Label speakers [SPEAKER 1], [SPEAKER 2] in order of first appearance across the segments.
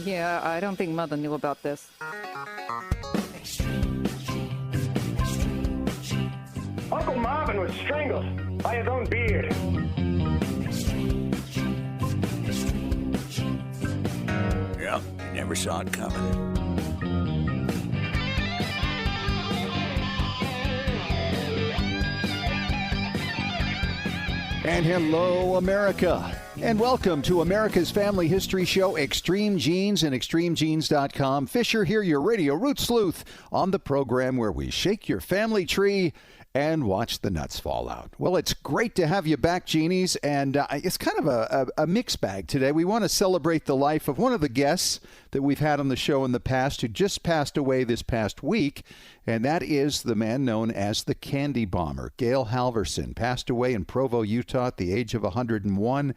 [SPEAKER 1] Yeah, I don't think Mother knew about this.
[SPEAKER 2] Uncle Marvin was strangled by his own beard.
[SPEAKER 3] Yeah, you never saw it coming.
[SPEAKER 4] And hello, America. And welcome to America's Family History Show, Extreme Genes and ExtremeGenes.com. Fisher here, your radio root sleuth, on the program where we shake your family tree and watch the nuts fall out. Well, it's great to have you back, Genies, and it's kind of a mixed bag today. We want to celebrate the life of one of the guests that we've had on the show in the past who just passed away this past week, and that is the man known as the Candy Bomber. Gail Halversen passed away in Provo, Utah at the age of 101.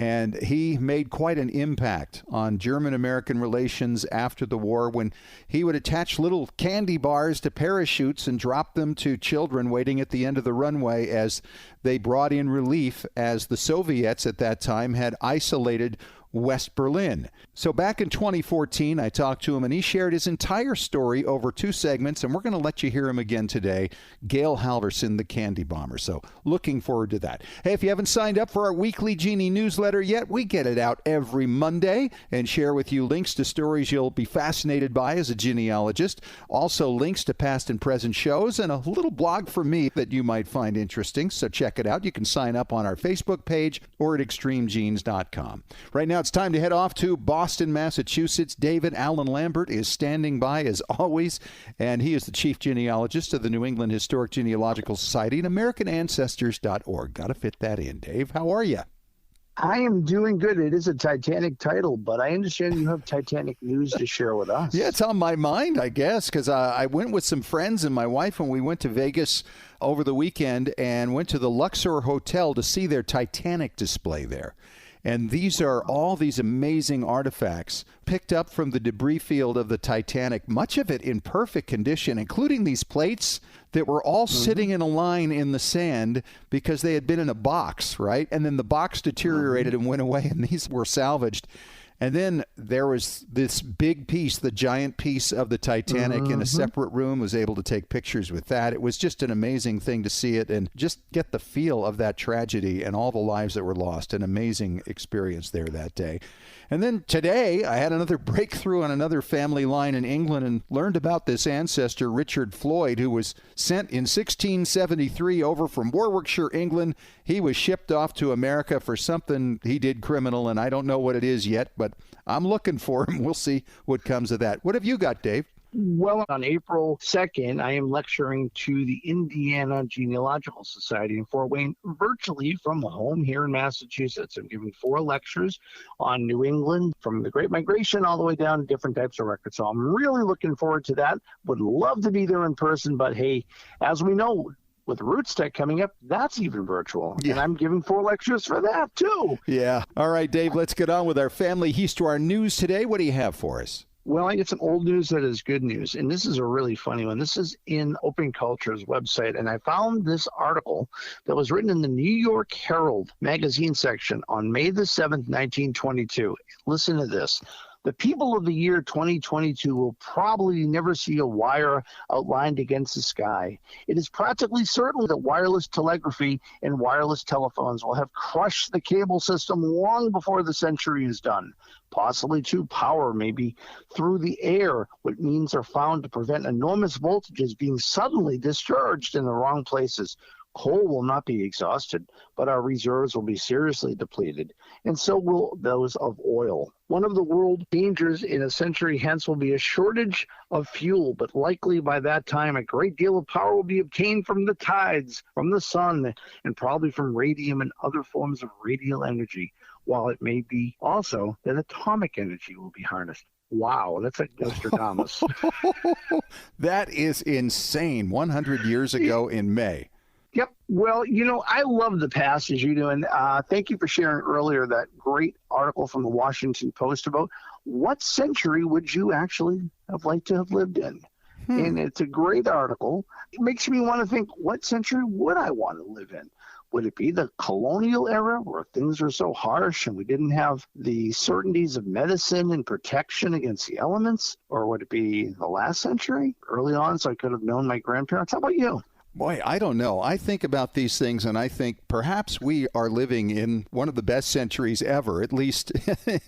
[SPEAKER 4] And he made quite an impact on German-American relations after the war when he would attach little candy bars to parachutes and drop them to children waiting at the end of the runway as they brought in relief, as the Soviets at that time had isolated West Berlin. So back in 2014, I talked to him, and he shared his entire story over 2 segments, and we're going to let you hear him again today. Gail Halversen, the Candy Bomber. So looking forward to that. Hey, if you haven't signed up for our weekly Genie newsletter yet, we get it out every Monday and share with you links to stories you'll be fascinated by as a genealogist. Also links to past and present shows and a little blog for me that you might find interesting. So check it out. You can sign up on our Facebook page or at extremegenes.com. Right now, it's time to head off to Boston, Massachusetts. David Allen Lambert is standing by as always, and he is the chief genealogist of the New England Historic Genealogical Society and AmericanAncestors.org. Got to fit that in, Dave. How are you?
[SPEAKER 5] I am doing good. It is a Titanic title, but I understand you have Titanic news to share with us.
[SPEAKER 4] Yeah, it's on my mind, I guess, because I went with some friends and my wife, and we went to Vegas over the weekend and went to the Luxor Hotel to see their Titanic display there. And these are all these amazing artifacts picked up from the debris field of the Titanic, much of it in perfect condition, including these plates that were all sitting in a line in the sand because they had been in a box, right? And then the box deteriorated and went away, and these were salvaged. And then there was this big piece, the giant piece of the Titanic in a separate room, was able to take pictures with that. It was just an amazing thing to see it and just get the feel of that tragedy and all the lives that were lost. An amazing experience there that day. And then today, I had another breakthrough on another family line in England and learned about this ancestor, Richard Floyd, who was sent in 1673 over from Warwickshire, England. He was shipped off to America for something he did criminal, and I don't know what it is yet, but I'm looking for him. We'll see what comes of that. What have you got, Dave?
[SPEAKER 5] Well, on April 2nd, I am lecturing to the Indiana Genealogical Society in Fort Wayne, virtually from home here in Massachusetts. I'm giving 4 lectures on New England, from the Great Migration all the way down to different types of records. So I'm really looking forward to that. Would love to be there in person, but hey, as we know, with RootsTech coming up, that's even virtual. Yeah. And I'm giving 4 lectures for that, too.
[SPEAKER 4] Yeah. All right, Dave, let's get on with our Family Histoire news today. What do you have for us?
[SPEAKER 5] Well, I get some old news that is good news, and this is a really funny one. This is in Open Culture's website, and I found this article that was written in the New York Herald magazine section on May the 7th, 1922. Listen to this. The people of the year 2022 will probably never see a wire outlined against the sky. It is practically certain that wireless telegraphy and wireless telephones will have crushed the cable system long before the century is done. Possibly, too, power may be through the air, what means are found to prevent enormous voltages being suddenly discharged in the wrong places. Coal will not be exhausted, but our reserves will be seriously depleted, and so will those of oil. One of the world dangers in a century hence will be a shortage of fuel, but likely by that time a great deal of power will be obtained from the tides, from the sun, and probably from radium and other forms of radial energy, while it may be also that atomic energy will be harnessed. Wow, that's like Nostradamus.
[SPEAKER 4] That is insane. 100 years ago in May.
[SPEAKER 5] Yep. Well, you know, I love the past as you do. And thank you for sharing earlier that great article from the Washington Post about what century would you actually have liked to have lived in? And it's a great article. It makes me want to think, what century would I want to live in? Would it be the colonial era where things were so harsh and we didn't have the certainties of medicine and protection against the elements? Or would it be the last century, early on, so I could have known my grandparents? How about you?
[SPEAKER 4] Boy, I don't know. I think about these things and I think perhaps we are living in one of the best centuries ever, at least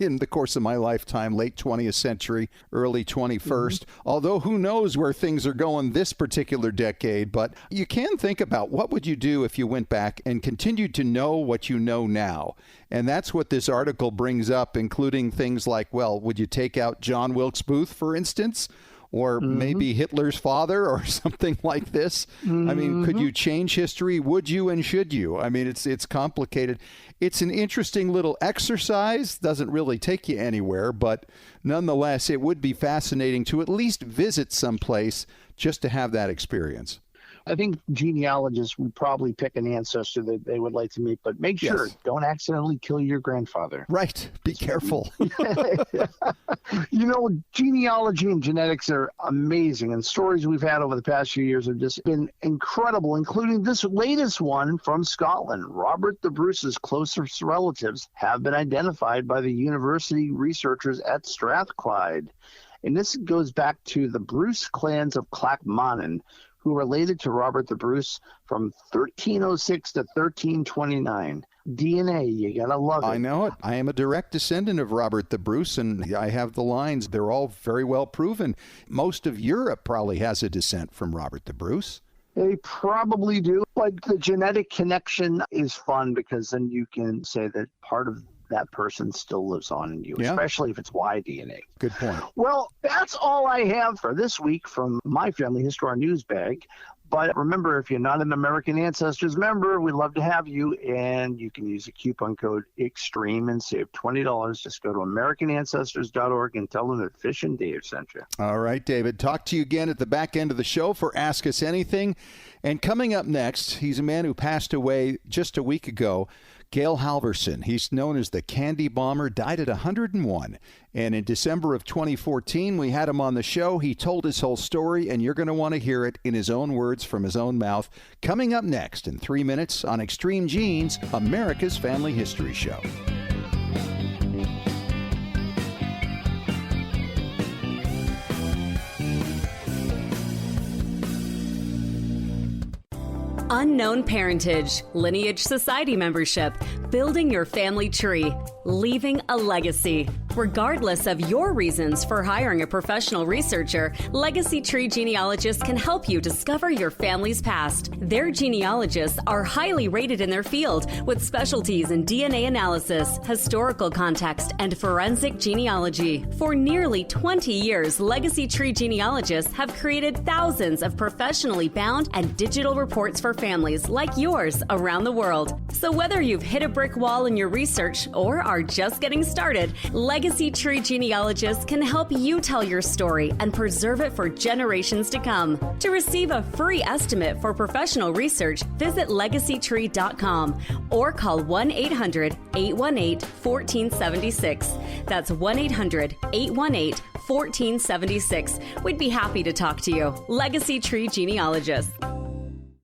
[SPEAKER 4] in the course of my lifetime, late 20th century, early 21st. Although who knows where things are going this particular decade. But you can think about what would you do if you went back and continued to know what you know now. And that's what this article brings up, including things like, well, would you take out John Wilkes Booth, for instance? Or maybe Hitler's father or something like this. I mean, could you change history? Would you and should you? I mean, it's complicated. It's an interesting little exercise. Doesn't really take you anywhere, but nonetheless, it would be fascinating to at least visit someplace just to have that experience.
[SPEAKER 5] I think genealogists would probably pick an ancestor that they would like to meet, but make sure don't accidentally kill your grandfather.
[SPEAKER 4] Right. Be careful.
[SPEAKER 5] You know, genealogy and genetics are amazing, and stories we've had over the past few years have just been incredible, including this latest one from Scotland. Robert the Bruce's closest relatives have been identified by the university researchers at Strathclyde. And this goes back to the Bruce clans of Clackmannan, who related to Robert the Bruce from 1306 to 1329. DNA, you gotta love it.
[SPEAKER 4] I know it. I am a direct descendant of Robert the Bruce, and I have the lines. They're all very well proven. Most of Europe probably has a descent from Robert the Bruce.
[SPEAKER 5] They probably do, but the genetic connection is fun because then you can say that part of that person still lives on in you, especially if it's Y DNA.
[SPEAKER 4] Good point.
[SPEAKER 5] Well, that's all I have for this week from my Family Histoire news bag. But remember, if you're not an American Ancestors member, we'd love to have you, and you can use the coupon code EXTREME and save $20. Just go to AmericanAncestors.org and tell them that Fish and Dave sent you.
[SPEAKER 4] All right, David. Talk to you again at the back end of the show for Ask Us Anything. And coming up next, he's a man who passed away just a week ago, Gail Halversen. He's known as the Candy Bomber, died at 101. And in December of 2014, we had him on the show. He told his whole story, and you're going to want to hear it in his own words from his own mouth. Coming up next in 3 minutes on Extreme Genes, America's Family History Show.
[SPEAKER 6] Unknown parentage, lineage society membership, building your family tree, leaving a legacy. Regardless of your reasons for hiring a professional researcher, Legacy Tree Genealogists can help you discover your family's past. Their genealogists are highly rated in their field with specialties in DNA analysis, historical context, and forensic genealogy. For nearly 20 years, Legacy Tree Genealogists have created thousands of professionally bound and digital reports for families like yours around the world. So whether you've hit a brick wall in your research or are just getting started, Legacy Tree Genealogists can help you tell your story and preserve it for generations to come. To receive a free estimate for professional research, visit legacytree.com or call 1-800-818-1476. That's 1-800-818-1476. We'd be happy to talk to you. Legacy Tree Genealogists.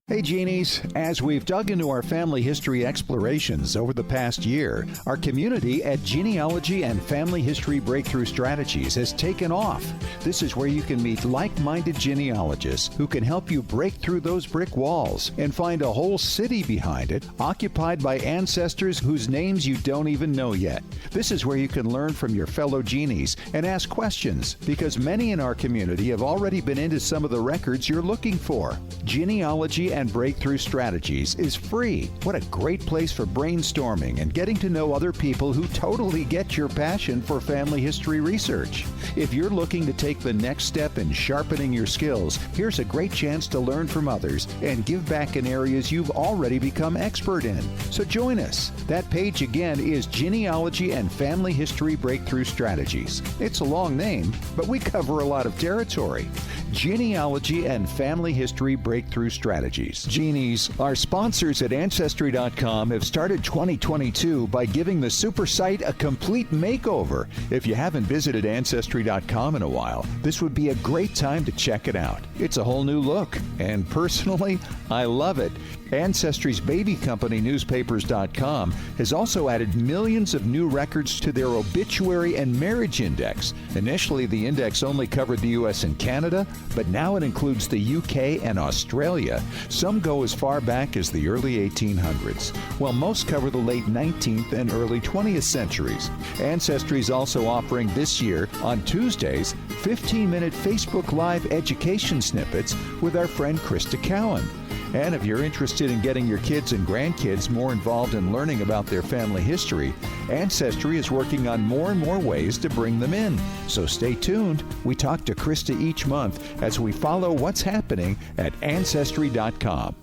[SPEAKER 4] Hey Genies, as we've dug into our family history explorations over the past year, our community at Genealogy and Family History Breakthrough Strategies has taken off. This is where you can meet like-minded genealogists who can help you break through those brick walls and find a whole city behind it, occupied by ancestors whose names you don't even know yet. This is where you can learn from your fellow Genies and ask questions, because many in our community have already been into some of the records you're looking for. Genealogy and Breakthrough Strategies is free. What a great place for brainstorming and getting to know other people who totally get your passion for family history research. If you're looking to take the next step in sharpening your skills, here's a great chance to learn from others and give back in areas you've already become expert in. So join us. That page again is Genealogy and Family History Breakthrough Strategies. It's a long name, but we cover a lot of territory. Genealogy and Family History Breakthrough Strategies. Genies, our sponsors at Ancestry.com have started 2022 by giving the super site a complete makeover. If you haven't visited Ancestry.com in a while, this would be a great time to check it out. It's a whole new look, and personally, I love it. Ancestry's baby company, newspapers.com, has also added millions of new records to their obituary and marriage index. Initially, the index only covered the U.S. and Canada, but now it includes the U.K. and Australia. Some go as far back as the early 1800s, while most cover the late 19th and early 20th centuries. Ancestry is also offering this year, on Tuesdays, 15-minute Facebook Live education snippets with our friend Krista Cowan. And if you're interested in getting your kids and grandkids more involved in learning about their family history, Ancestry is working on more and more ways to bring them in. So stay tuned. We talk to Krista each month as we follow what's happening at Ancestry.com.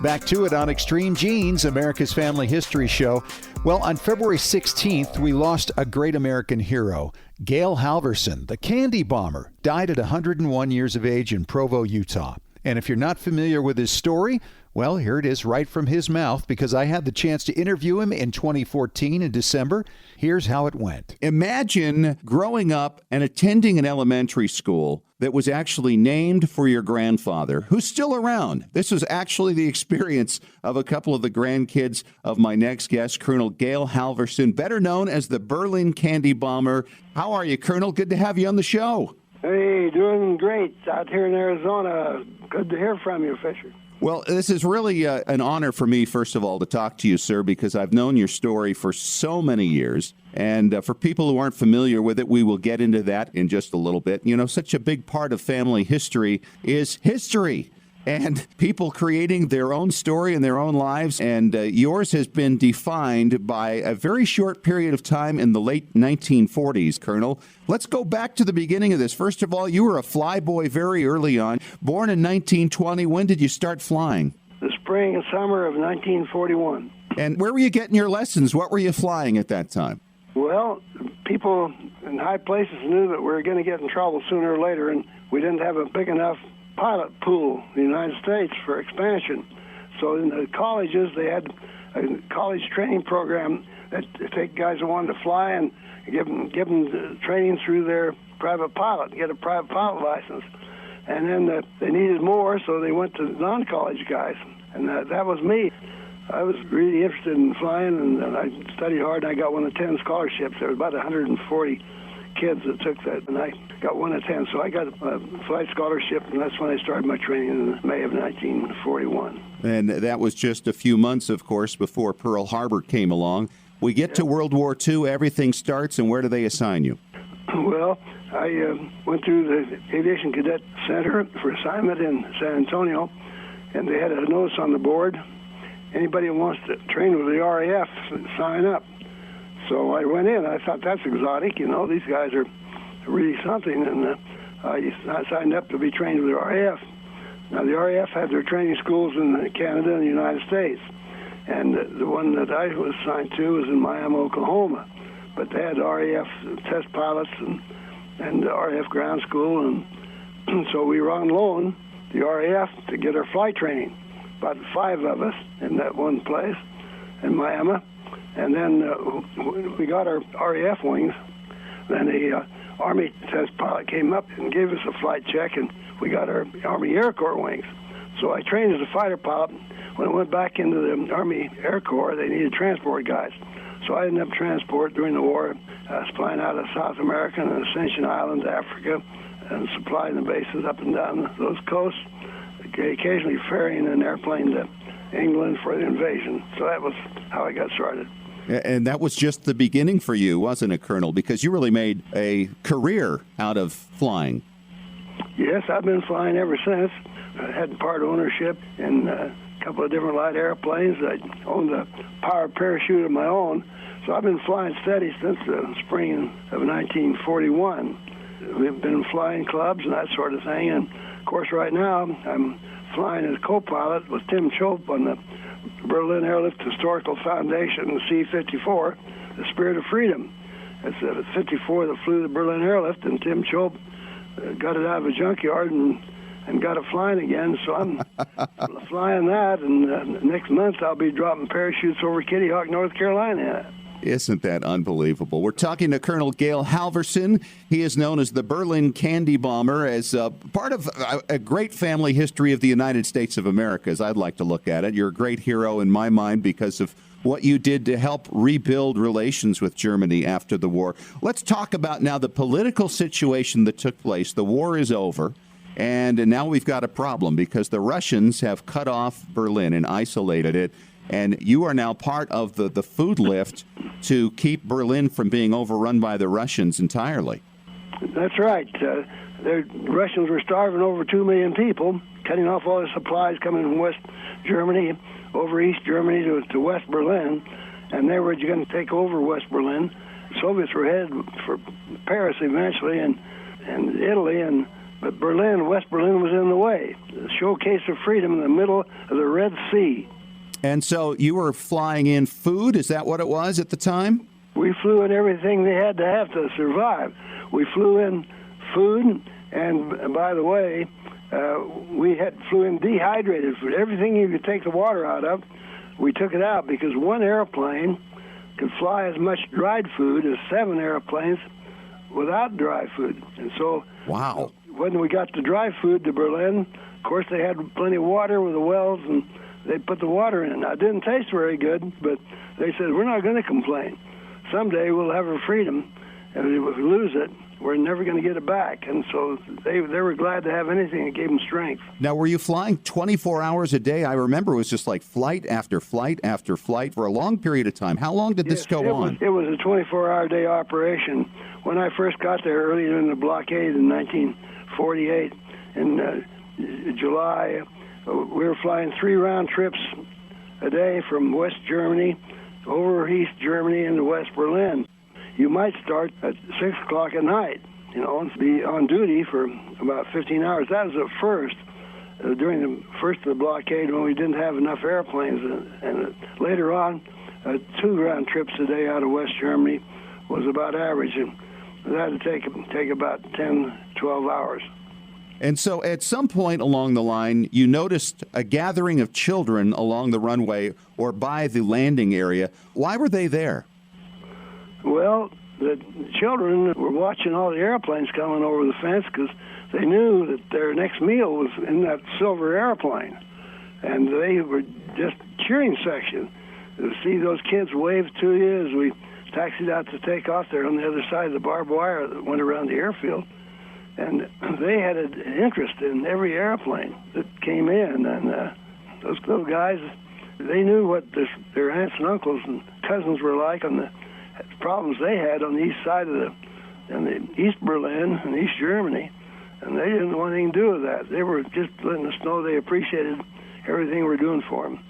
[SPEAKER 4] Back to it on Extreme Genes, America's Family History Show. Well, on February 16th, we lost a great American hero. Gail Halversen, the candy bomber, died at 101 years of age in Provo, Utah. And if you're not familiar with his story, well, here it is right from his mouth, because I had the chance to interview him in 2014 in December. Here's how it went.
[SPEAKER 7] Imagine growing up and attending an elementary school that was actually named for your grandfather, who's still around. This was actually the experience of a couple of the grandkids of my next guest, Colonel Gail Halvorsen, better known as the Berlin Candy Bomber. How are you, Colonel? Good to have you on the show.
[SPEAKER 2] Hey, doing great out here in Arizona. Good to hear from you, Fisher.
[SPEAKER 7] Well, this is really an honor for me, first of all, to talk to you, sir, because I've known your story for so many years. And for people who aren't familiar with it, we will get into that in just a little bit. You know, such a big part of family history is history and people creating their own story in their own lives. And yours has been defined by a very short period of time in the late 1940s, Colonel. Let's go back to the beginning of this. First of all, you were a flyboy very early on. Born in 1920, when did you start flying?
[SPEAKER 2] The spring and summer of 1941.
[SPEAKER 7] And where were you getting your lessons? What were you flying at that time?
[SPEAKER 2] Well, people in high places knew that we were going to get in trouble sooner or later, and we didn't have a big enough pilot pool in the United States for expansion. So in the colleges, they had a college training program that take guys who wanted to fly and give them training through their private pilot, get a private pilot license. And then they needed more, so they went to non-college guys, and that was me. I was really interested in flying, and I studied hard, and I got one of 10 scholarships. There were about 140 kids that took that, and I got one of 10. So I got a flight scholarship, and that's when I started my training in May of 1941.
[SPEAKER 7] And that was just a few months, of course, before Pearl Harbor came along. We get to World War II, everything starts, and where do they assign you?
[SPEAKER 2] Well, I went through the Aviation Cadet Center for assignment in San Antonio, and they had a notice on the board. Anybody who wants to train with the RAF, sign up. So I went in. I thought, that's exotic. You know, these guys are really something. And I signed up to be trained with the RAF. Now, the RAF had their training schools in Canada and the United States. And the one that I was assigned to was in Miami, Oklahoma. But they had RAF test pilots and the RAF ground school. And so we were on loan, the RAF, to get our flight training. About 5 of us in that one place in Miami. And then we got our RAF wings. Then the Army test pilot came up and gave us a flight check, and we got our Army Air Corps wings. So I trained as a fighter pilot. When I went back into the Army Air Corps, they needed transport guys. So I ended up transport during the war, flying out of South America and Ascension Island, Africa, and supplying the bases up and down those coasts, occasionally ferrying an airplane to England for the invasion. So that was how I got started.
[SPEAKER 7] And that was just the beginning for you, wasn't it, Colonel? Because you really made a career out of flying.
[SPEAKER 2] Yes, I've been flying ever since. I had part ownership in a couple of different light airplanes. I owned a power parachute of my own. So I've been flying steady since the spring of 1941. We've been flying clubs and that sort of thing. And, of course, right now I'm flying as co-pilot with Tim Chope on the Berlin Airlift Historical Foundation, the C-54, the Spirit of Freedom. It's the 54 that flew the Berlin Airlift, and Tim Chope got it out of a junkyard and got it flying again. So I'm flying that, and next month I'll be dropping parachutes over Kitty Hawk, North Carolina.
[SPEAKER 7] Isn't that unbelievable? We're talking to Colonel Gail Halversen. He is known as the Berlin Candy Bomber, as part of a great family history of the United States of America, as I'd like to look at it. You're a great hero in my mind because of what you did to help rebuild relations with Germany after the war. Let's talk about now the political situation that took place. The war is over, and now we've got a problem because the Russians have cut off Berlin and isolated it. And you are now part of the food lift to keep Berlin from being overrun by the Russians entirely.
[SPEAKER 2] That's right. The Russians were starving over 2 million people, cutting off all the supplies coming from West Germany over East Germany to West Berlin, and they were going to take over West Berlin. The Soviets were headed for Paris eventually and Italy, but West Berlin was in the way. The showcase of freedom in the middle of the Red Sea.
[SPEAKER 7] And so you were flying in food? Is that what it was at the time?
[SPEAKER 2] We flew in everything they had to have to survive. We flew in food, and by the way, we flew in dehydrated food. Everything you could take the water out of, we took it out because one airplane could fly as much dried food as 7 airplanes without dry food. And so
[SPEAKER 7] wow.
[SPEAKER 2] When we got the dry food to Berlin, of course they had plenty of water with the wells, and they put the water in. Now, it didn't taste very good, but they said, we're not going to complain. Someday we'll have our freedom, and if we lose it, we're never going to get it back. And so they were glad to have anything that gave them strength.
[SPEAKER 7] Now, were you flying 24 hours a day? I remember it was just like flight after flight after flight for a long period of time. How long did this go on?
[SPEAKER 2] It was a 24-hour-a-day operation. When I first got there early in the blockade in 1948, in July, we were flying 3 round trips a day from West Germany over East Germany into West Berlin. You might start at 6 o'clock at night, and be on duty for about 15 hours. That was at first, during the first of the blockade when we didn't have enough airplanes. And later on, 2 round trips a day out of West Germany was about average. And that would take about 10, 12 hours.
[SPEAKER 7] And so at some point along the line, you noticed a gathering of children along the runway or by the landing area. Why were they there?
[SPEAKER 2] Well, the children were watching all the airplanes coming over the fence because they knew that their next meal was in that silver airplane. And they were just cheering section to see those kids wave to you as we taxied out to take off there on the other side of the barbed wire that went around the airfield. And they had an interest in every airplane that came in. And those little guys, they knew what their aunts and uncles and cousins were like on the problems they had on the east side of the East Berlin and East Germany. And they didn't want anything to do with that. They were just letting us know they appreciated everything we're doing for them.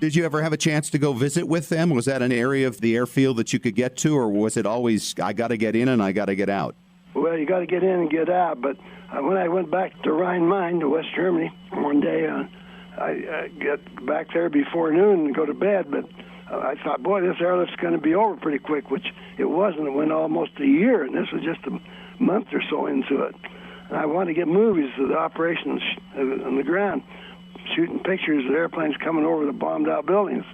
[SPEAKER 7] Did you ever have a chance to go visit with them? Was that an area of the airfield that you could get to, or was it always, I got to get in and I got to get out?
[SPEAKER 2] Well, you got to get in and get out. But when I went back to Rhine-Main, to West Germany, one day, I got back there before noon and go to bed. But I thought, boy, this airlift's going to be over pretty quick, which it wasn't. It went almost a year, and this was just a month or so into it. And I wanted to get movies of the operations on the ground, shooting pictures of airplanes coming over the bombed-out buildings.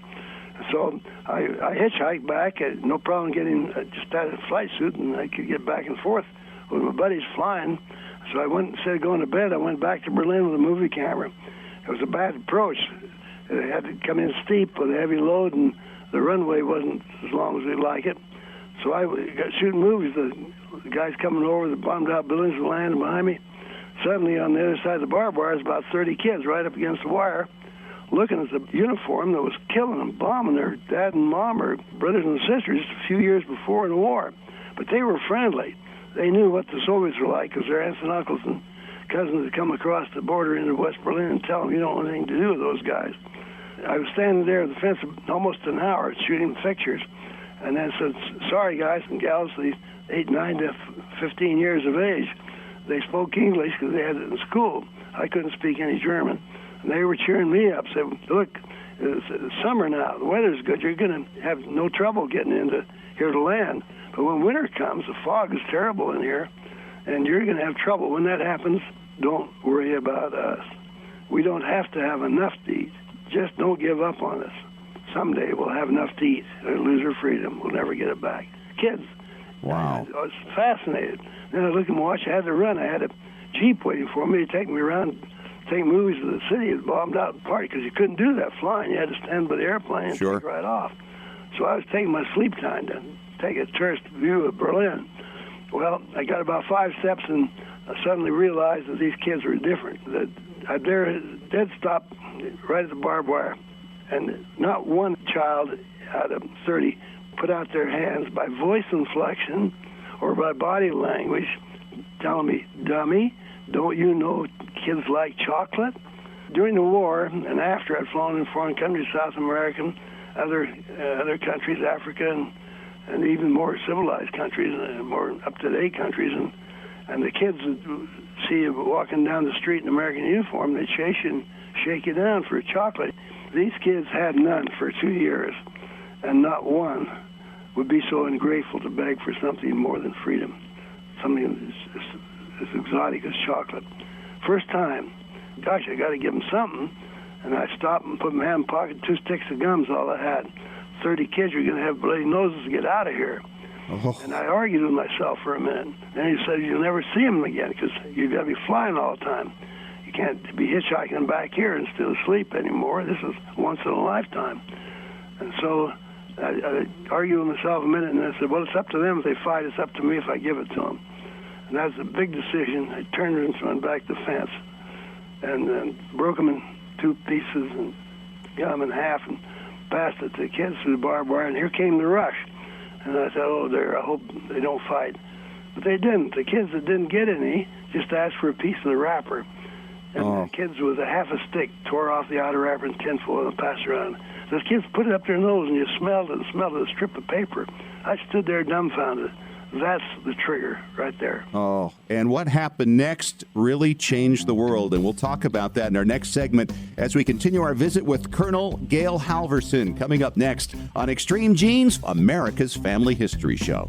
[SPEAKER 2] So I hitchhiked back. I had no problem getting just out of a flight suit, and I could get back and forth with my buddies flying. So I went, instead of going to bed, I went back to Berlin with a movie camera. It was a bad approach. It had to come in steep with a heavy load, and the runway wasn't as long as we'd like it. So I got shooting movies. The guys coming over the bombed-out buildings were landing behind me. Suddenly, on the other side of the barbed wire, was about 30 kids right up against the wire, looking at the uniform that was killing them, bombing their dad and mom or brothers and sisters just a few years before in the war. But they were friendly. They knew what the Soviets were like because their aunts and uncles and cousins had come across the border into West Berlin and tell them you don't want anything to do with those guys. I was standing there at the fence almost an hour shooting pictures, and then said, sorry guys and gals, these 8, 9 to 15 years of age. They spoke English because they had it in school. I couldn't speak any German. And they were cheering me up, said, look, it's summer now, the weather's good, you're going to have no trouble getting into here to land. But when winter comes, the fog is terrible in here, and you're going to have trouble. When that happens, don't worry about us. We don't have to have enough to eat. Just don't give up on us. someday we'll have enough to eat. We'll lose our freedom. We'll never get it back. Kids.
[SPEAKER 7] Wow.
[SPEAKER 2] I was fascinated. Then I looked at my watch. I had to run. I had a Jeep waiting for me to take me around, take movies to the city. It bombed out party because you couldn't do that flying. You had to stand by the airplane and take right off. So I was taking my sleep time to take a tourist view of Berlin. Well, I got about 5 steps and I suddenly realized that these kids were different. That I dead stopped right at the barbed wire, and not one child out of 30 put out their hands by voice inflection or by body language telling me, "Dummy, don't you know kids like chocolate?" During the war and after, I'd flown in foreign countries, South American, other countries, Africa, and even more civilized countries, more up-to-date countries, and the kids would see you walking down the street in American uniform, they'd chase you and shake you down for chocolate. These kids had none for 2 years, and not one would be so ungrateful to beg for something more than freedom, something as exotic as chocolate. First time, gosh, I got to give them something, and I stopped and put my hand in my pocket, 2 sticks of gums, all I had. 30 kids are going to have bloody noses to get out of here. Oh. And I argued with myself for a minute. Then he said, "You'll never see them again because you've got to be flying all the time. You can't be hitchhiking back here and still asleep anymore. This is once in a lifetime." And so I argued with myself a minute, and I said, "Well, it's up to them if they fight. It's up to me if I give it to them." And that's a big decision. I turned and went back to the fence and broke them in 2 pieces and got them in half and passed it to the kids through the barbed wire, and here came the rush. And I said, "Oh, dear, I hope they don't fight." But they didn't. The kids that didn't get any just asked for a piece of the wrapper. And the kids with a half a stick tore off the outer wrapper and tinfoil and passed it around. Those kids put it up their nose, and you smelled it, a strip of paper. I stood there dumbfounded. That's the trigger right there.
[SPEAKER 7] Oh, and what happened next really changed the world, and we'll talk about that in our next segment as we continue our visit with Colonel Gail Halversen, coming up next on Extreme Genes, America's Family History Show.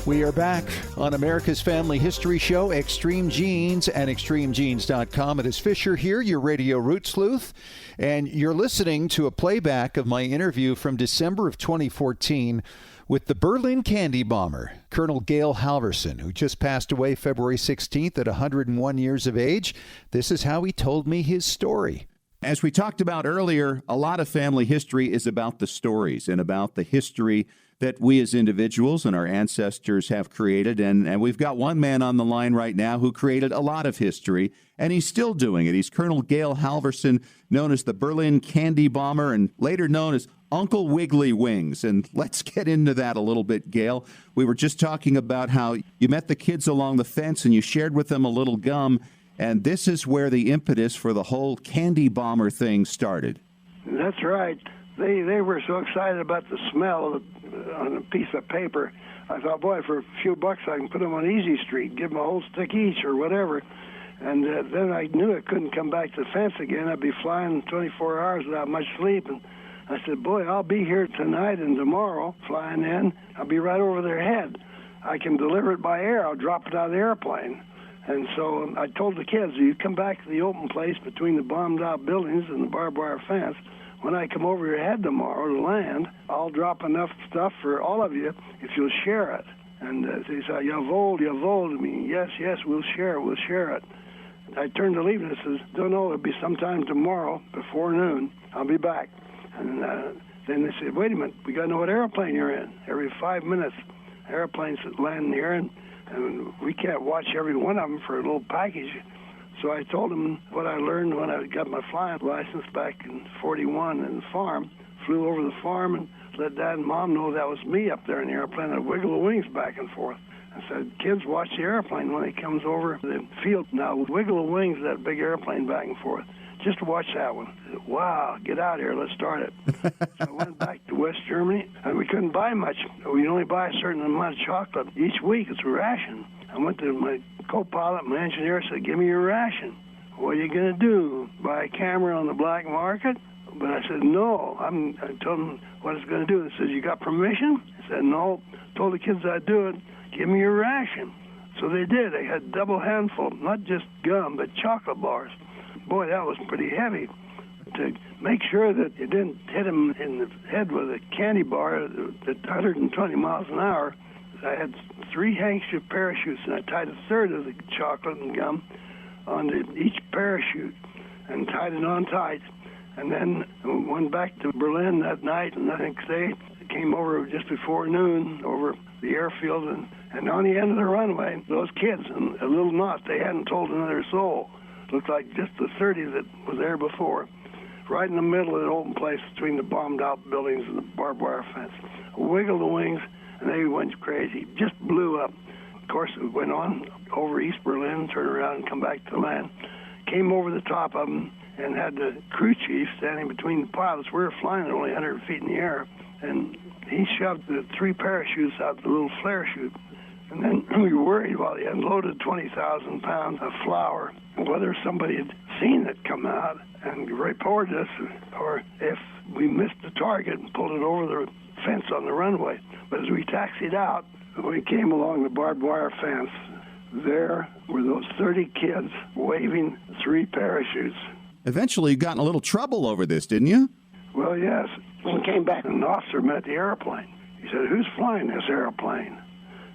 [SPEAKER 4] We are back on America's Family History Show, Extreme Genes and ExtremeGenes.com. It is Fisher here, your radio root sleuth, and you're listening to a playback of my interview from December of 2014 with the Berlin candy bomber, Colonel Gail Halversen, who just passed away February 16th at 101 years of age. This is how he told me his story.
[SPEAKER 7] As we talked about earlier, a lot of family history is about the stories and about the history that we as individuals and our ancestors have created. And we've got one man on the line right now who created a lot of history, and he's still doing it. He's Colonel Gail Halversen, known as the Berlin Candy Bomber and later known as Uncle Wiggly Wings. And let's get into that a little bit, Gail. We were just talking about how you met the kids along the fence and you shared with them a little gum, and this is where the impetus for the whole candy bomber thing started.
[SPEAKER 2] That's right. They were so excited about the smell on a piece of paper. I thought, boy, for a few bucks I can put them on Easy Street, give them a whole stick each or whatever. And then I knew I couldn't come back to the fence again. I'd be flying 24 hours without much sleep. And I said, boy, I'll be here tonight and tomorrow flying in. I'll be right over their head. I can deliver it by air. I'll drop it out of the airplane. And so I told the kids, you come back to the open place between the bombed-out buildings and the barbed wire fence. When I come over your head tomorrow to land, I'll drop enough stuff for all of you if you'll share it. And they said, jawohl, jawohl. I mean, yes, we'll share it. I turned to leave and I said, don't know, it'll be sometime tomorrow before noon. I'll be back. And then they said, wait a minute, we got to know what airplane you're in. Every 5 minutes, airplanes land here, and we can't watch every one of them for a little package. So I told them what I learned when I got my flying license back in 41 in the farm. Flew over the farm and let Dad and Mom know that was me up there in the airplane. I'd wiggle the wings back and forth. I said, kids, watch the airplane when it comes over the field. Now, wiggle the wings of that big airplane back and forth. Just watch that one. I said, wow, get out here. Let's start it. So I went back to West Germany, and we couldn't buy much. We only buy a certain amount of chocolate each week. It's a ration. I went to my co-pilot, my engineer, said, give me your ration. what are you going to do? Buy a camera on the black market? But I said, no. I told him what it's going to do. He says, you got permission? I said, no. Told the kids I'd do it. Give me your ration. So they did. They had double handful, not just gum, but chocolate bars. Boy, that was pretty heavy. To make sure that you didn't hit him in the head with a candy bar at 120 miles an hour, I had 3 handkerchief parachutes, and I tied a third of the chocolate and gum onto each parachute and tied it on tight. And then went back to Berlin that night, and the next day came over just before noon over the airfield, and on the end of the runway, those kids, in a little knot, they hadn't told another soul. Looked like just the 30 that was there before, right in the middle of the open place between the bombed-out buildings and the barbed wire fence. Wiggled the wings, and they went crazy. Just blew up. Of course, it went on over East Berlin, turned around and come back to land. Came over the top of them and had the crew chief standing between the pilots. We were flying at only 100 feet in the air, and he shoved the 3 parachutes out the little flare chute. And then we were worried while he unloaded 20,000 pounds of flour, whether somebody had seen it come out and reported us, or if we missed the target and pulled it over the fence on the runway. But as we taxied out, we came along the barbed wire fence. There were those 30 kids waving 3 parachutes.
[SPEAKER 7] Eventually, you got in a little trouble over this, didn't you?
[SPEAKER 2] Well, yes. When we came back, an officer met the airplane. He said, who's flying this airplane?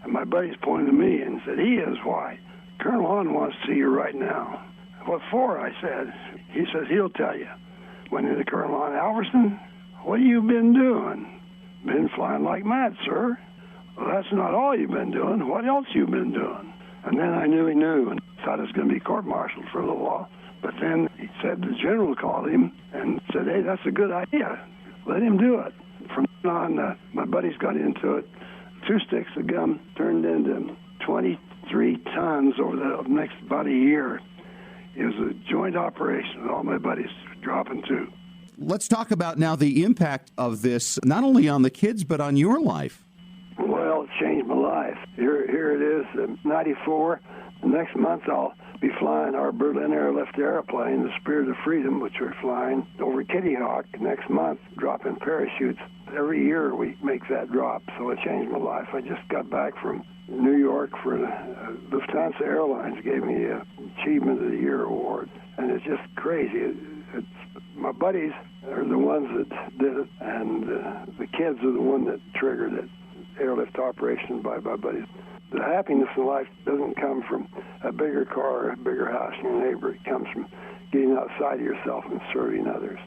[SPEAKER 2] And my buddies pointed to me and said, he is. Why? Colonel Hahn wants to see you right now. What for? I said. He says, he'll tell you. Went into Colonel Hahn. Halversen, what have you been doing? Been flying like mad, sir. Well, that's not all you've been doing. What else you been doing? And then I knew he knew and thought it was going to be court-martialed for the law. But then he said the general called him and said, hey, that's a good idea. Let him do it. From then on, my buddies got into it. 2 sticks of gum turned into 23 tons over the next about a year. It was a joint operation, all my buddies dropping too.
[SPEAKER 7] Let's talk about now the impact of this, not only on the kids, but on your life.
[SPEAKER 2] Well, it changed my life. Here it is, 94. Next month I'll be flying our Berlin airlift airplane, the Spirit of Freedom, which we're flying over Kitty Hawk next month, dropping parachutes. Every year we make that drop, so it changed my life. I just got back from New York for Lufthansa Airlines, gave me the Achievement of the Year award, and it's just crazy. It's my buddies are the ones that did it, and the kids are the one that triggered it. Airlift operation by my buddies. The happiness in life doesn't come from a bigger car or a bigger house than your neighbor. It comes from getting outside of yourself and serving others.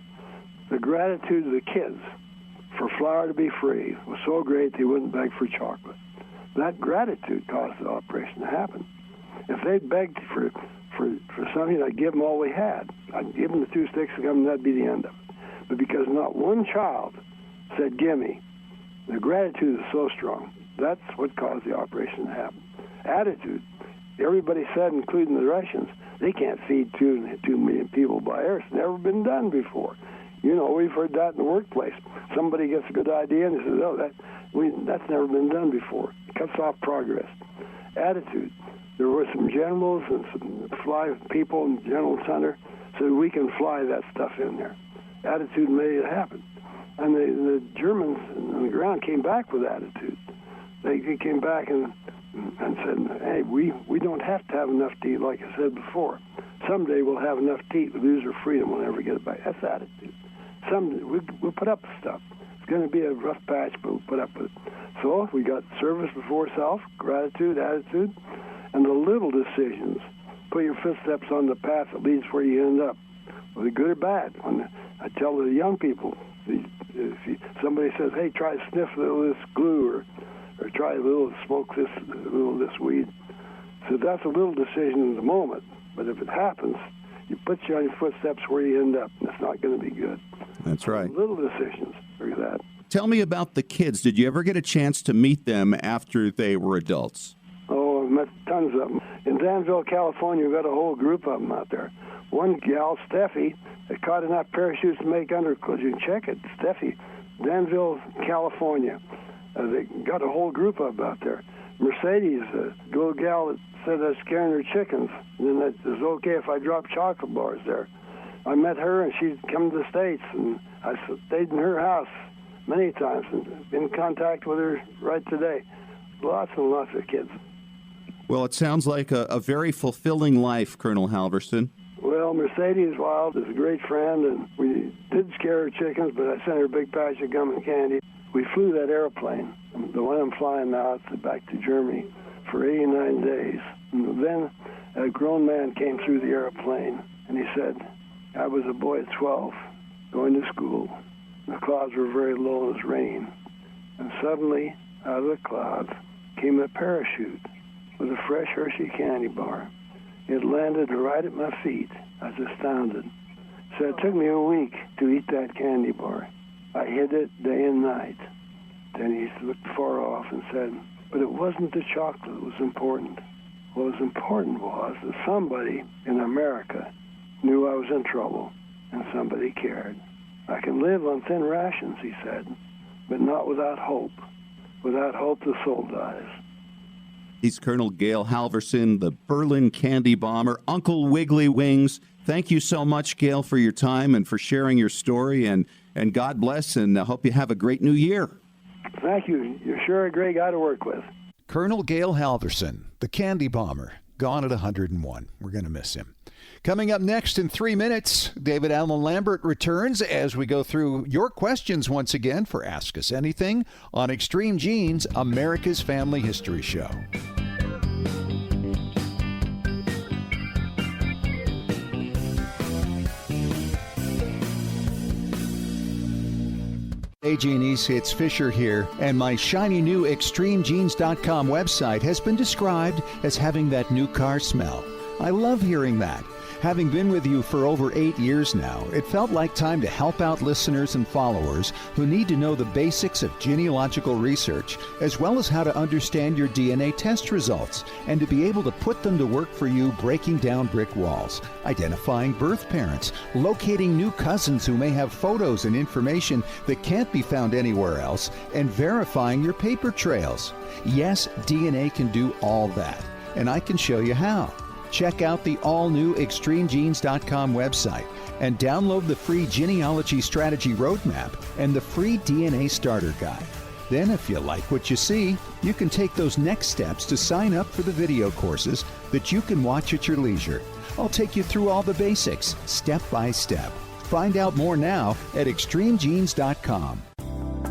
[SPEAKER 2] The gratitude of the kids for flour to be free was so great they wouldn't beg for chocolate. That gratitude caused the operation to happen. If they begged for something, I'd give them all we had. I'd give them the 2 sticks of gum, and that'd be the end of it. But because not one child said, gimme, the gratitude is so strong. That's what caused the operation to happen. Attitude. Everybody said, including the Russians, they can't feed 2 million people by air. It's never been done before. You know, we've heard that in the workplace. Somebody gets a good idea and they say, oh, that's never been done before. It cuts off progress. Attitude. There were some generals and some fly people, and General Thunder said, we can fly that stuff in there. Attitude made it happen. And the Germans on the ground came back with attitude. They came back and said, hey, we don't have to have enough to eat, like I said before. Someday we'll have enough to eat. We lose our freedom, we'll never get it back. That's attitude. Someday we'll put up with stuff. It's going to be a rough patch, but we'll put up with it. So we got service before self, gratitude, attitude, and the little decisions. Put your footsteps on the path that leads where you end up, whether good or bad. When I tell the young people, if somebody says, hey, try to sniff a little of this glue or try a little smoke this, a little of this weed. So that's a little decision in the moment. But if it happens, you put you on your footsteps where you end up, and it's not going to be good.
[SPEAKER 7] That's right.
[SPEAKER 2] Little decisions for that.
[SPEAKER 7] Tell me about the kids. Did you ever get a chance to meet them after they were adults?
[SPEAKER 2] Oh, I've met tons of them. In Danville, California, we've got a whole group of them out there. One gal, Steffi, that caught enough parachutes to make underclothes. You can check it, Steffi, Danville, California. They got a whole group of them out there. Mercedes, the little gal that said I was scaring her chickens, and then it was okay if I dropped chocolate bars there. I met her, and she'd come to the States, and I stayed in her house many times and been in contact with her right today. Lots and lots of kids.
[SPEAKER 7] Well, it sounds like a very fulfilling life, Colonel Halversen.
[SPEAKER 2] Well, Mercedes Wild is a great friend, and we did scare her chickens, but I sent her a big patch of gum and candy. We flew that airplane, the one I'm flying now, back to Germany, for 89 days. And then a grown man came through the airplane, and he said, I was a boy at 12, going to school. The clouds were very low and it was raining. And suddenly, out of the clouds, came a parachute with a fresh Hershey candy bar. It landed right at my feet. I was astounded. So it took me a week to eat that candy bar. I hid it day and night. Then he looked far off and said, but it wasn't the chocolate that was important. What was important was that somebody in America knew I was in trouble, and somebody cared. I can live on thin rations, he said, but not without hope. Without hope, the soul dies.
[SPEAKER 7] He's Colonel Gail Halversen, the Berlin Candy Bomber, Uncle Wiggly Wings. Thank you so much, Gail, for your time and for sharing your story, and God bless, and I hope you have a great new year.
[SPEAKER 2] Thank you. You're sure a great guy to work with.
[SPEAKER 4] Colonel Gail Halversen, the Candy Bomber, gone at 101. We're going to miss him. Coming up next in 3 minutes, David Allen Lambert returns as we go through your questions once again for Ask Us Anything on Extreme Genes, America's Family History Show. Hey Genies, it's Fisher here, and my shiny new ExtremeGenes.com website has been described as having that new car smell. I love hearing that. Having been with you for over 8 years now, it felt like time to help out listeners and followers who need to know the basics of genealogical research, as well as how to understand your DNA test results, and to be able to put them to work for you, breaking down brick walls, identifying birth parents, locating new cousins who may have photos and information that can't be found anywhere else, and verifying your paper trails. Yes, DNA can do all that, and I can show you how. Check out the all-new ExtremeGenes.com website and download the free Genealogy Strategy Roadmap and the free DNA Starter Guide. Then, if you like what you see, you can take those next steps to sign up for the video courses that you can watch at your leisure. I'll take you through all the basics, step by step. Find out more now at ExtremeGenes.com.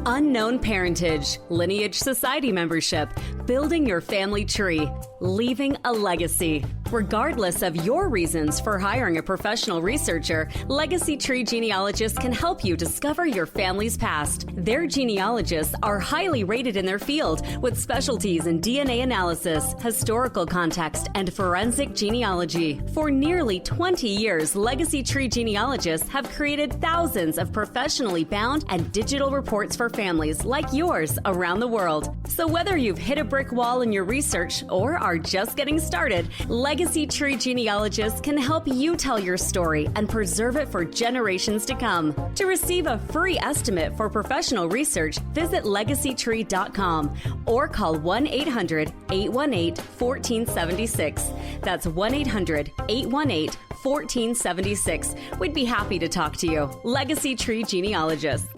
[SPEAKER 6] Unknown parentage, lineage society membership, building your family tree, leaving a legacy. Regardless of your reasons for hiring a professional researcher, Legacy Tree Genealogists can help you discover your family's past. Their genealogists are highly rated in their field with specialties in DNA analysis, historical context, and forensic genealogy. For nearly 20 years, Legacy Tree Genealogists have created thousands of professionally bound and digital reports for families like yours around the world. So whether you've hit a brick wall in your research or are just getting started, Legacy Tree Genealogists can help you tell your story and preserve it for generations to come. To receive a free estimate for professional research, visit legacytree.com or call 1-800-818-1476. That's 1-800-818-1476. We'd be happy to talk to you. Legacy Tree Genealogists.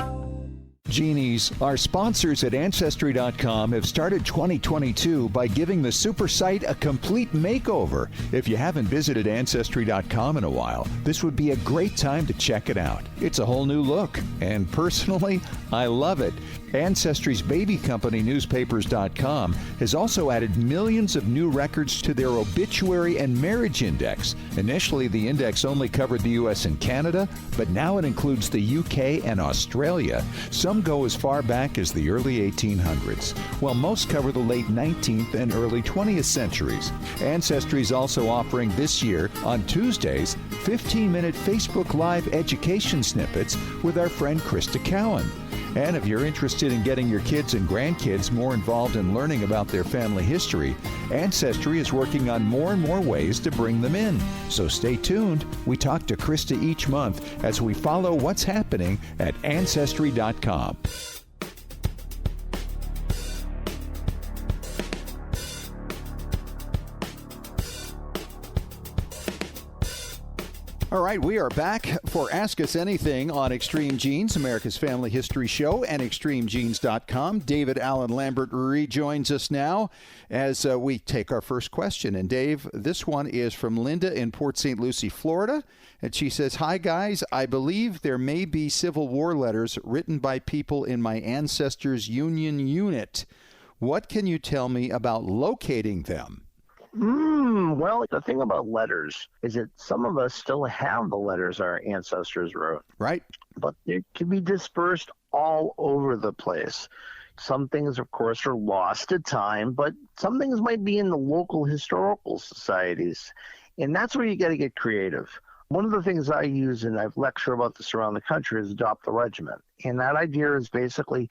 [SPEAKER 4] Genies, our sponsors at Ancestry.com have started 2022 by giving the super site a complete makeover. If you haven't visited Ancestry.com in a while, this would be a great time to check it out. It's a whole new look, and personally, I love it. Ancestry's baby company, Newspapers.com, has also added millions of new records to their obituary and marriage index. Initially, the index only covered the U.S. and Canada, but now it includes the U.K. and Australia. Some go as far back as the early 1800s, while most cover the late 19th and early 20th centuries. Ancestry is also offering this year, on Tuesdays, 15-minute Facebook Live education snippets with our friend Krista Cowan. And if you're interested in getting your kids and grandkids more involved in learning about their family history, Ancestry is working on more and more ways to bring them in. So stay tuned. We talk to Krista each month as we follow what's happening at Ancestry.com. All right, we are back for Ask Us Anything on Extreme Genes, America's Family History Show, and ExtremeGenes.com. David Allen Lambert rejoins us now as we take our first question. And Dave, this one is from Linda in Port St. Lucie, Florida. And she says, "Hi, guys. I believe there may be Civil War letters written by people in my ancestors' Union unit. What can you tell me about locating them?"
[SPEAKER 5] Well, the thing about letters is that some of us still have the letters our ancestors wrote.
[SPEAKER 4] Right.
[SPEAKER 5] But they can be dispersed all over the place. Some things, of course, are lost to time, but some things might be in the local historical societies. And that's where you got to get creative. One of the things I use, and I've lectured about this around the country, is adopt the regiment. And that idea is basically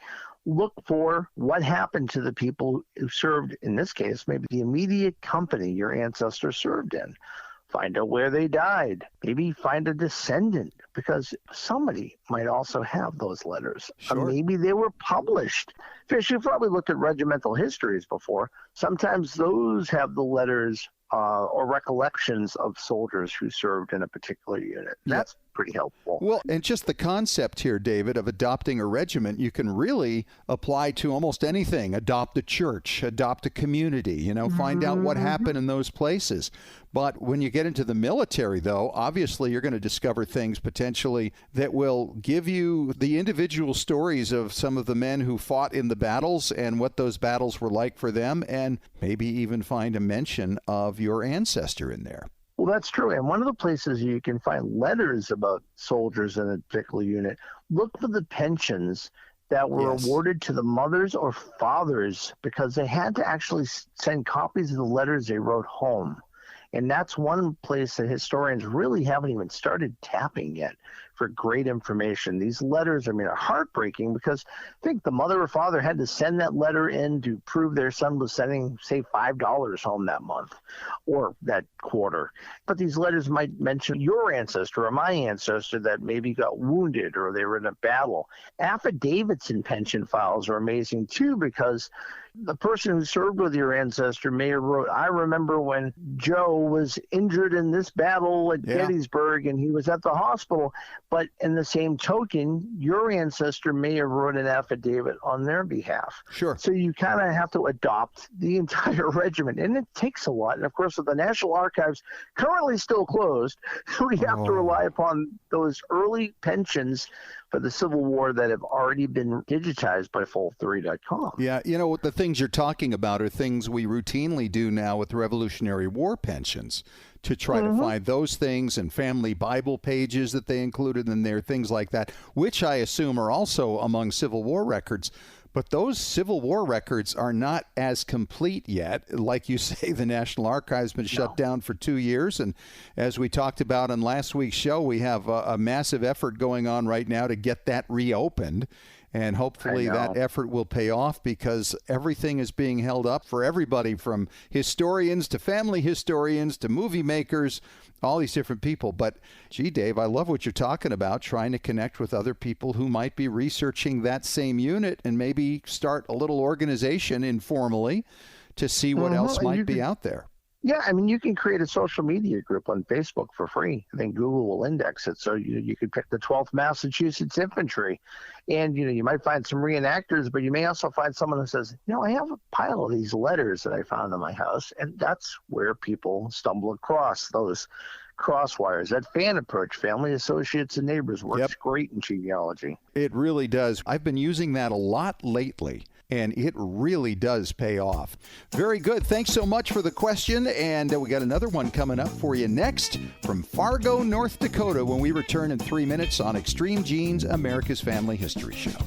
[SPEAKER 5] look for what happened to the people who served, in this case, maybe the immediate company your ancestor served in. Find out where they died. Maybe find a descendant, because somebody might also have those letters.
[SPEAKER 4] Sure.
[SPEAKER 5] Or maybe they were published. Fish, you've probably looked at regimental histories before. Sometimes those have the letters or recollections of soldiers who served in a particular unit. That's pretty helpful.
[SPEAKER 4] Well, and just the concept here, David, of adopting a regiment, you can really apply to almost anything. Adopt a church, adopt a community, find out what happened in those places. But when you get into the military, though, obviously you're going to discover things potentially that will give you the individual stories of some of the men who fought in the battles and what those battles were like for them, and maybe even find a mention of your ancestor in there.
[SPEAKER 5] Well, that's true. And one of the places you can find letters about soldiers in a particular unit, look for the pensions that were awarded to the mothers or fathers, because they had to actually send copies of the letters they wrote home. And that's one place that historians really haven't even started tapping yet for great information. These letters, are heartbreaking, because I think the mother or father had to send that letter in to prove their son was sending, say, $5 home that month or that quarter. But these letters might mention your ancestor or my ancestor that maybe got wounded or they were in a battle. Affidavits and pension files are amazing too, because the person who served with your ancestor may have wrote, "I remember when Joe was injured in this battle at Gettysburg and he was at the hospital." But in the same token, your ancestor may have wrote an affidavit on their behalf.
[SPEAKER 4] Sure.
[SPEAKER 5] So you kind of have to adopt the entire regiment, and it takes a lot. And of course, with the National Archives currently still closed, we have to rely upon those early pensions for the Civil War that have already been digitized by full3.com.
[SPEAKER 4] Yeah, the things you're talking about are things we routinely do now with Revolutionary War pensions, to try to find those things, and family Bible pages that they included in there, things like that, which I assume are also among Civil War records. But those Civil War records are not as complete yet. Like you say, the National Archives has been shut down for 2 years. And as we talked about in last week's show, we have a massive effort going on right now to get that reopened. And hopefully that effort will pay off, because everything is being held up for everybody, from historians to family historians to movie makers, all these different people. But, gee, Dave, I love what you're talking about, trying to connect with other people who might be researching that same unit and maybe start a little organization informally to see what else might be out there.
[SPEAKER 5] Yeah, you can create a social media group on Facebook for free. I think Google will index it. So you could pick the 12th Massachusetts Infantry. And, you might find some reenactors, but you may also find someone who says, I have a pile of these letters that I found in my house. And that's where people stumble across those crosswires. That fan approach, family, associates, and neighbors, works great in genealogy.
[SPEAKER 4] It really does. I've been using that a lot lately, and it really does pay off. Very good. Thanks so much for the question. And we got another one coming up for you next from Fargo, North Dakota, when we return in 3 minutes on Extreme Genes, America's Family History Show.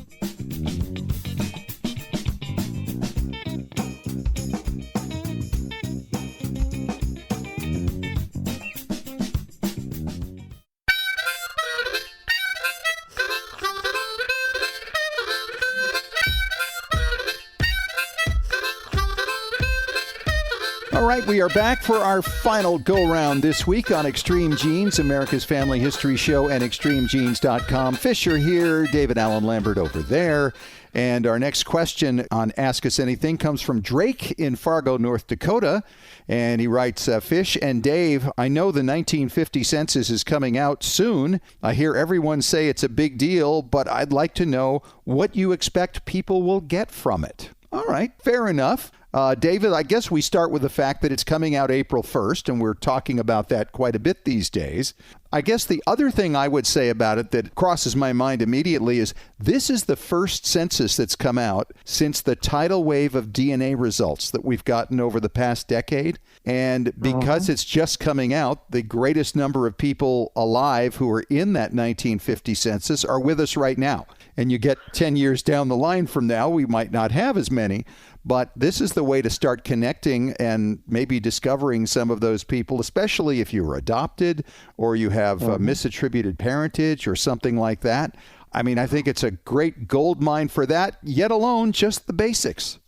[SPEAKER 4] All right, we are back for our final go-round this week on Extreme Genes, America's Family History Show, and ExtremeGenes.com. Fisher here, David Allen Lambert over there. And our next question on Ask Us Anything comes from Drake in Fargo, North Dakota. And he writes, Fish and Dave, I know the 1950 census is coming out soon. I hear everyone say it's a big deal, but I'd like to know what you expect people will get from it. All right, fair enough. David, I guess we start with the fact that it's coming out April 1st, and we're talking about that quite a bit these days. I guess the other thing I would say about it that crosses my mind immediately is this is the first census that's come out since the tidal wave of DNA results that we've gotten over the past decade. And because it's just coming out, the greatest number of people alive who are in that 1950 census are with us right now. And you get 10 years down the line from now, we might not have as many. But this is the way to start connecting and maybe discovering some of those people, especially if you were adopted or you have misattributed parentage or something like that. I mean, I think it's a great gold mine for that, yet alone just the basics.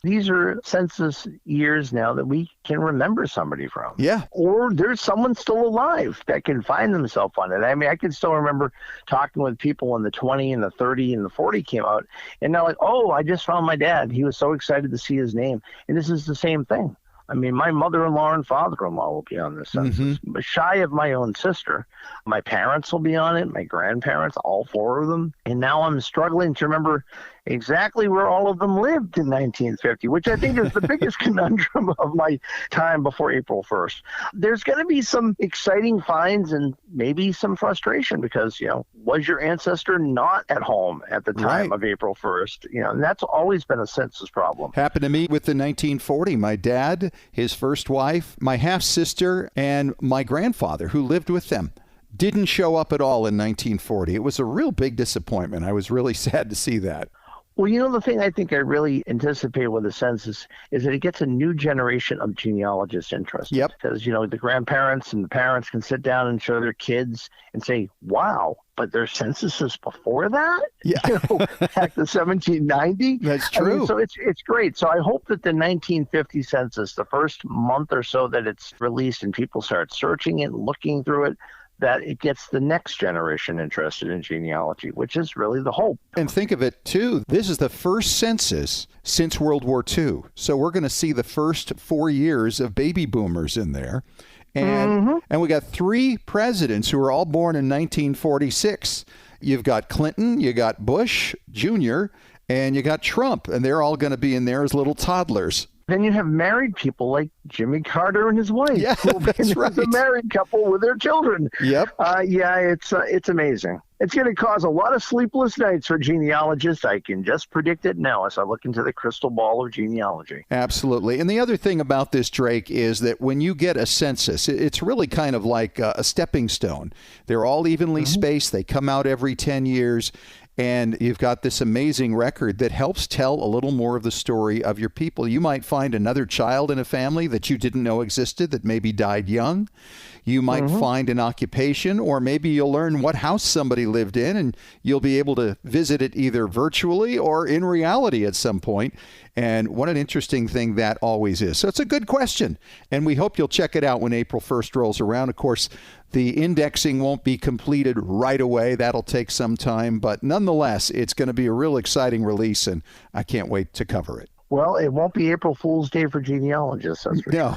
[SPEAKER 5] These are census years now that we can remember somebody from.
[SPEAKER 4] Yeah.
[SPEAKER 5] Or there's someone still alive that can find themselves on it. I mean, I can still remember talking with people when the 20 and the 30 and the 40 came out. And they're like, oh, I just found my dad. He was so excited to see his name. And this is the same thing. I mean, my mother-in-law and father-in-law will be on this census. But shy of my own sister. My parents will be on it, my grandparents, all four of them. And now I'm struggling to remember exactly where all of them lived in 1950, which I think is the biggest conundrum of my time before April 1st. There's going to be some exciting finds and maybe some frustration because, you know, was your ancestor not at home at the time of April 1st? You know, and that's always been a census problem.
[SPEAKER 4] Happened to me with the 1940. My dad, his first wife, my half-sister, and my grandfather who lived with them didn't show up at all in 1940. It was a real big disappointment. I was really sad to see that.
[SPEAKER 5] Well, you know, the thing I think I really anticipate with the census is that it gets a new generation of genealogists interested.
[SPEAKER 4] Yep.
[SPEAKER 5] Because, you know, the grandparents and the parents can sit down and show their kids and say, wow, but there's censuses before that?
[SPEAKER 4] Yeah.
[SPEAKER 5] You know, back to 1790?
[SPEAKER 4] That's true.
[SPEAKER 5] I mean, so it's great. So I hope that the 1950 census, the first month or so that it's released and people start searching it, looking through it, that it gets the next generation interested in genealogy, which is really the hope.
[SPEAKER 4] And think of it, too. This is the first census since World War II. So we're going to see the first 4 years of baby boomers in there. And we got 3 presidents who were all born in 1946. You've got Clinton, you got Bush Jr., and you got Trump. And they're all going to be in there as little toddlers.
[SPEAKER 5] Then you have married people like Jimmy Carter and his wife.
[SPEAKER 4] Yeah, that's right.
[SPEAKER 5] It's a married couple with their children.
[SPEAKER 4] Yep.
[SPEAKER 5] It's amazing. It's going to cause a lot of sleepless nights for genealogists. I can just predict it now as I look into the crystal ball of genealogy.
[SPEAKER 4] Absolutely. And the other thing about this, Drake, is that when you get a census, it's really kind of like a stepping stone. They're all evenly spaced. They come out every 10 years. And you've got this amazing record that helps tell a little more of the story of your people. You might find another child in a family that you didn't know existed that maybe died young. You might find an occupation, or maybe you'll learn what house somebody lived in, and you'll be able to visit it either virtually or in reality at some point. And what an interesting thing that always is. So it's a good question, and we hope you'll check it out when April 1st rolls around. Of course, the indexing won't be completed right away. That'll take some time, but nonetheless, it's going to be a real exciting release, and I can't wait to cover it.
[SPEAKER 5] Well, it won't be April Fool's Day for genealogists, that's for sure.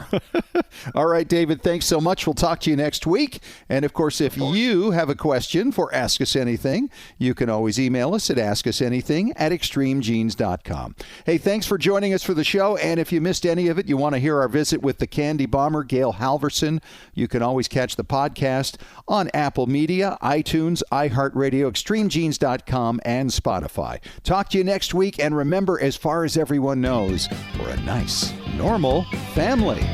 [SPEAKER 4] All right, David, thanks so much. We'll talk to you next week. And, of course, if you have a question for Ask Us Anything, you can always email us at askusanything@extremegenes.com. Hey, thanks for joining us for the show. And if you missed any of it, you want to hear our visit with the Candy Bomber, Gail Halversen, you can always catch the podcast on Apple Media, iTunes, iHeartRadio, extremegenes.com, and Spotify. Talk to you next week. And remember, as far as everyone knows, we're a nice, normal family.